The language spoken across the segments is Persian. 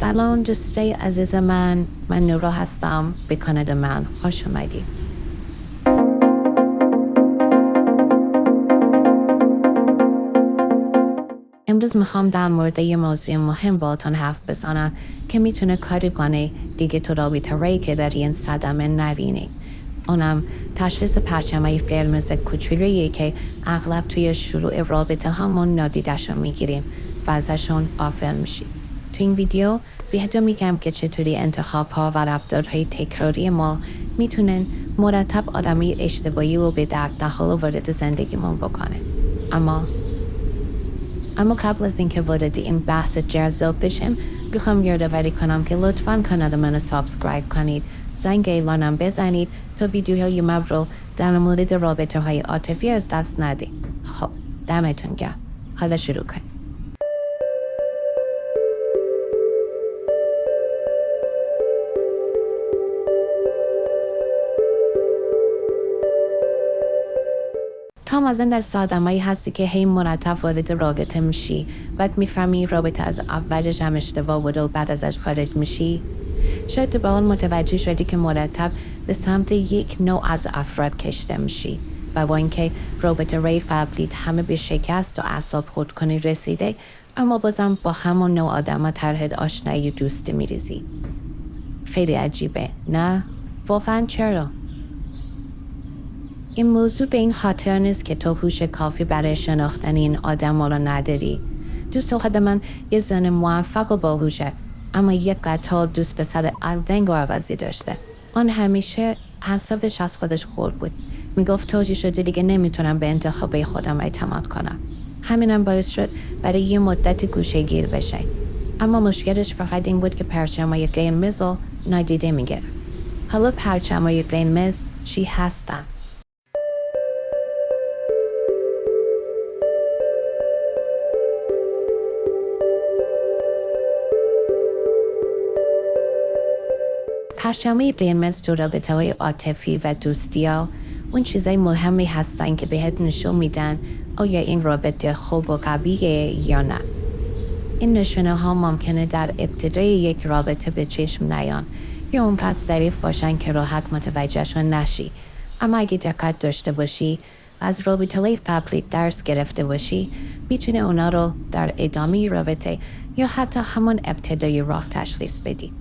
سلام دوستای عزیز من نورا هستم. به کانال من خوش اومدید. امروز میخوام در مورد یه موضوع مهم باهاتون حرف بزنم که میتونه کاری کنه دیگه تو رابطه‌ای که داری این صدمه نبینی. اونم تشخیص پرچمای قرمز کوچولویی که اغلب توی شروع رابطه همون نادیدشون میگیریم و ازشون غافل میشیم. تو این ویدیو بهتون میگم که چطوری انتخاب‌ها و رفتارهای تکراری ما میتونن مرتب آدمی اشتباهی رو به درد نخور وارد زندگیمون بکنه. اما قبل از اینکه وارد این بحث جذاب بشیم میخوام یادآوری کنم که لطفاً کانال منو سابسکرایب کنید، زنگ اعلانم بزنید تا ویدیوهای من رو در مورد رابطه‌های عاطفی از دست ندید. خب دمتون گرم. حالا شروع کنیم. تام از این در صدمه‌ای هستی که هی مرتب وارد رابطه میشی، بعد میفهمی رابطه از اولش هم اشتباه بوده و بعد ازش خارج میشی. شاید تو به اون متوجه شدی که مرتب به سمت یک نوع از افراد کشیده میشی و با اینکه رابطه ری قبلیت همه به شکست و اعصاب خردکنی رسیده، اما بازم با همون نوع آدم طرح آشنایی و دوستی میریزی. خیلی عجیبه نه؟ واقعا چرا؟ این موضوع به این خاطر نیست که تو هوش کافی برای شناختن این آدم رو نداری. دوست خود من یه زن موفق و باهوشه، اما یک قطار دوست پسر الدنگ و عوضی داشته. آن همیشه حسابش از خودش خورد بود. میگفت توجیه شده دیگه نمیتونم به انتخاب خودم اعتماد کنم. همینم باعث شد برای یه مدت گوشه گیر بشه. اما مشکلش فقط این بود که پرچمای قرمز رو نادیده میگیره. حالا پرچمای قرمز چی هستن؟ پرچمای قرمز تو رابطه‌های عاطفی و دوستی‌ها اون چیزای مهمی هستن که بهت نشون میدن آیا این رابطه خوب و قویه یا نه. این نشونه ها ممکنه در ابتدای یک رابطه به چشم نیان یا اونقدر ظریف باشن که راحت متوجهشون نشی، اما اگه دقت داشته باشی و از رابطه‌های قبلی درس گرفته باشی، میتونه اونا رو در ادامه رابطه یا حتی همون ابتدای راه تشخیص بدی.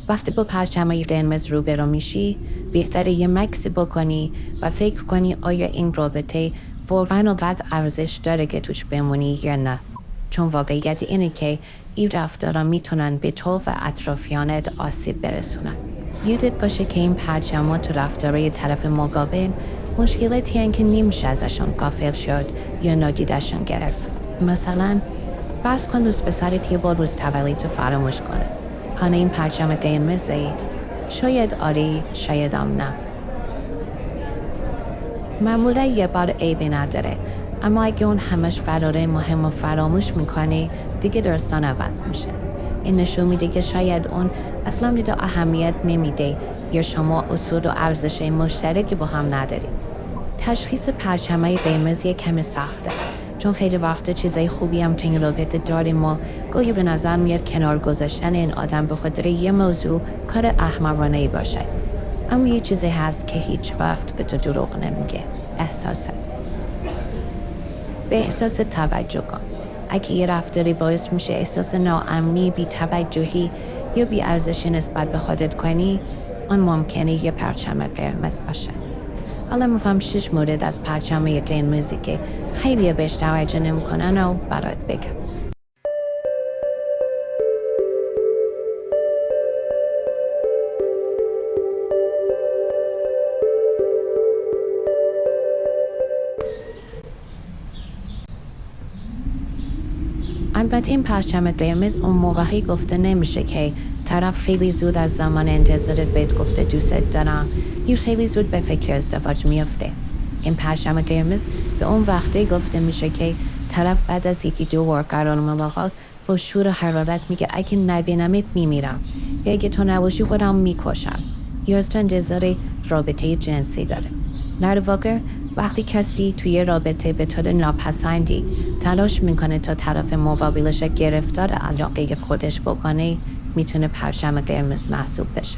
وقتی با پرچمای قرمز روبرو میشی، بهتره یه مکسی بکنی و فکر کنی آیا این رابطه واقعاً اونقدر ارزش داره که توش بمونی یا نه. چون واقعیت اینه که این رفتارا میتونن به تو و اطرافیانت آسیب برسونن. یادت باشه که این پرچما تو رفتارای طرف مقابل مشکلاتی هن که نمیشه ازشون غافل شد یا نادیدشون گرفت. مثلا فرض کن دوست پسرت یه بار روز تولدتو فراموش کنه. حالا این پرچم قرمزه؟ شاید آری، شاید هم نه. معمولا یه بار عیبی نداره، اما اگه اون همش قراره مهم و فراموش میکنی، دیگه داستان عوض میشه. این نشون میده که شاید اون اصلا به تو اهمیت نمیده یا شما اصول و ارزش مشترکی با هم نداری. تشخیص پرچمای قرمز یه کمی سخته، چون خیلی وقت چیزای خوبی هم تو این رابطه داریم و گاهی به نظر میاد کنار گذاشتن این آدم به خاطر یه موضوع کار احمقانه‌ای باشه. اما یه چیزی هست که هیچ وقت به تو دروغ نمیگه: احساسه. به احساس توجه کن. اگه یه رفتاری باعث میشه احساس ناامنی، بی توجهی یا بی ارزشی نسبت به خودت کنی، آن ممکنه یه پرچم قرمز باشه. حالا میخوام 6 مورد از پرچمای قرمزی که خیلی بهش توجه نمیکنن و برات بگم. البته این پرچم قرمز اون موقعی گفته نمیشه که طرف خیلی زود از زمان انتظارت بهت گفته دوست دارم یا خیلی زود به فکر ازدواج میفته. این پرچم قرمز به اون وقتی گفته میشه که طرف بعد از 1-2 بار قرار ملاقات با شور و حرارت میگه اگه نبینمت میمیرم، یا اگه تو نباشی خودم میکشم، یا از تو انتظار رابطه جنسی داره. در واقع وقتی کسی توی رابطه به طور ناپسندی تلاش میکنه تا طرف مقابلش گرفتار علاقه خودش بکنه، میتونه پرچم قرمز محسوب بشه.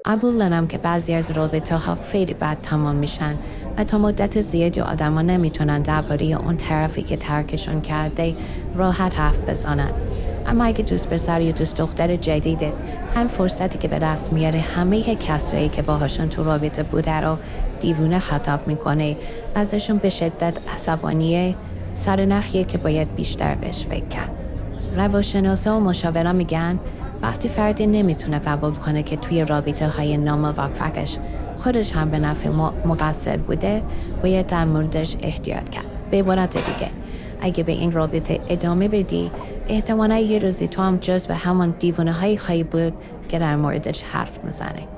قبول دارم که بعضی از رابطه ها خیلی بد تمام میشن و تا مدت زیادی آدم ها نمیتونن درباره اون طرفی که ترکشون کرده راحت حرف بزنن. اما اگه دوست پسر یا دوست دختر جدیده، هر فرصتی که به دست میاره همه کسایی که باهاشون تو رابطه بوده رو دیوونه خطاب میکنه، ازشون به شدت عصبانیه، سرنخیه که باید بیشتر بهش فکر کرد. روانشناسا و مشاورا میگن وقتی فردی نمیتونه قبول کنه که توی رابطه های ناموفقش خودش هم به نفع مقصر بوده، باید در موردش احتیاط کرد. به عبارت دیگه، اگه به این رابطه ادامه بدی، احتمالا یه روزی تو هم جز به همون دیوانه های خواهی بود که در موردش حرف میزنه.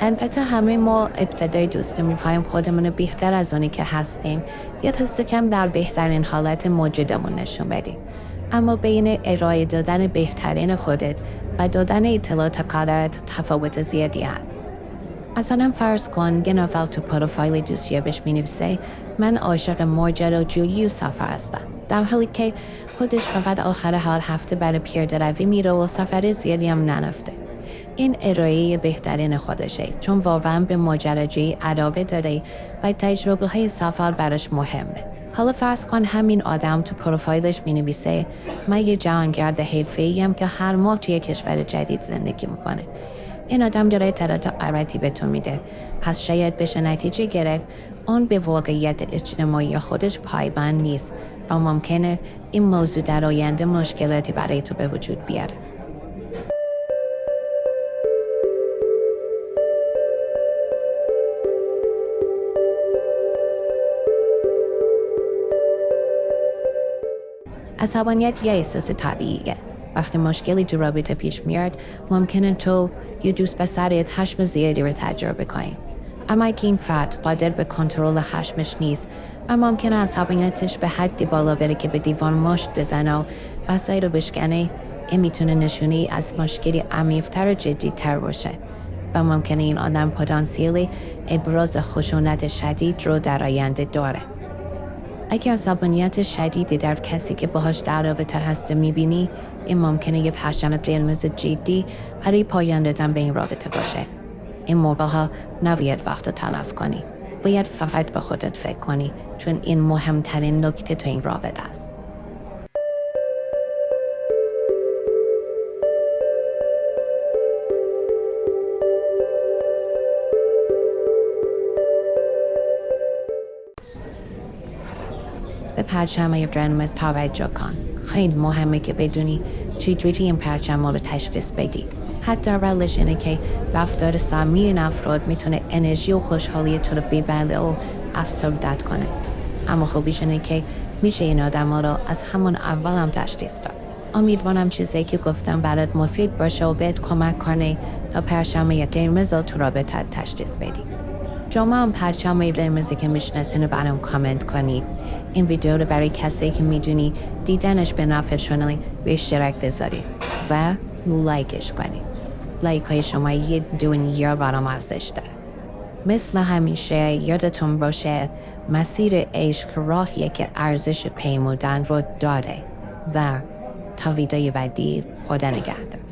البته همه ما ابتدای دوستی میخوایم خودمون رو بهتر از اونی که هستیم یا دست کم در بهترین حالت موجودمون نشون بدیم. اما بین ارائه دادن بهترین خودت و دادن اطلاعات قدرت تفاوت زیادی هست. مثلا فرض کن یه نفر تو پروفایل دوستیابیش مینویسه من عاشق ماجراجویی و سفر هستم، در حالی که خودش فقط آخر هر هفته برای پیاده روی میره و سفر زیادی هم نرفته. این ارائه بهترین خودشه، چون واقعا به ماجراجویی علاقه داره و تجربه های سفر براش مهمه. حالا فرض کن همین آدم تو پروفایلش مینویسه من یه جهانگرد حرفه‌ایم که هر ماه توی کشور جدید زندگی میکنه. این آدم داره اطلاعات غلطی به تو میده، پس شاید بشه نتیجه گرفت اون به واقعیت اجتماعی خودش پایبند نیست و ممکنه این موضوع در آینده مشکلاتی برای تو به وجود بیاره. عصبانیت یه احساس طبیعیه. وقتی مشکلی تو رابطه پیش میاد، ممکنه تو یا دوست پسرت خشم زیادی رو تجربه کنی. اما اگه این فرد قادر به کنترل خشمش نیست و ممکنه عصبانیتش به حدی بالا بره که به دیوار مشت بزنه و وسایل رو بشکنه، این میتونه نشونی از مشکلی عمیق‌تر و جدی‌تر باشه و ممکنه این آدم پتانسیل ابراز خشونت شدید رو در آینده داره. اگه عصبانیت شدیدی در کسی که باهاش در رابطه هسته میبینی، این ممکنه یه پرچم قرمز جدی برای پایان دادن به این رابطه باشه. این موقع ها نباید وقت رو تلف کنی. باید فقط به خودت فکر کنی، چون این مهمترین نکته تو این رابطه است. به پرچم قرمز توجه کن. خیلی مهمه که بدونی چجوری این پرچم رو تشخیص بدی. حتی اولش اینه که رفتار سمی این افراد میتونه انرژی و خوشحالی تو رو ببله و افسردت کنه. اما خوبیش اینه که میشه این آدم ها رو از همون اول هم تشخیص داد. امیدوارم چیزی که گفتم برات مفید باشه و بهت کمک کنه تا پرچم قرمز رو تو رابطه تشخیص بدی. شما هم پرچم قرمزی که میشناسین رو برام کامنت کنید. این ویدیو رو برای کسی که میدونید دیدنش به نفعشونه به اشتراک بذارید و لایکش کنید. لایک های شما یه دنیا برام ارزش داره. مثل همیشه یادتون باشه مسیر عشق راهیه که ارزش پیمودن رو داره و تا ویدیوی بعدی خدا نگهدار.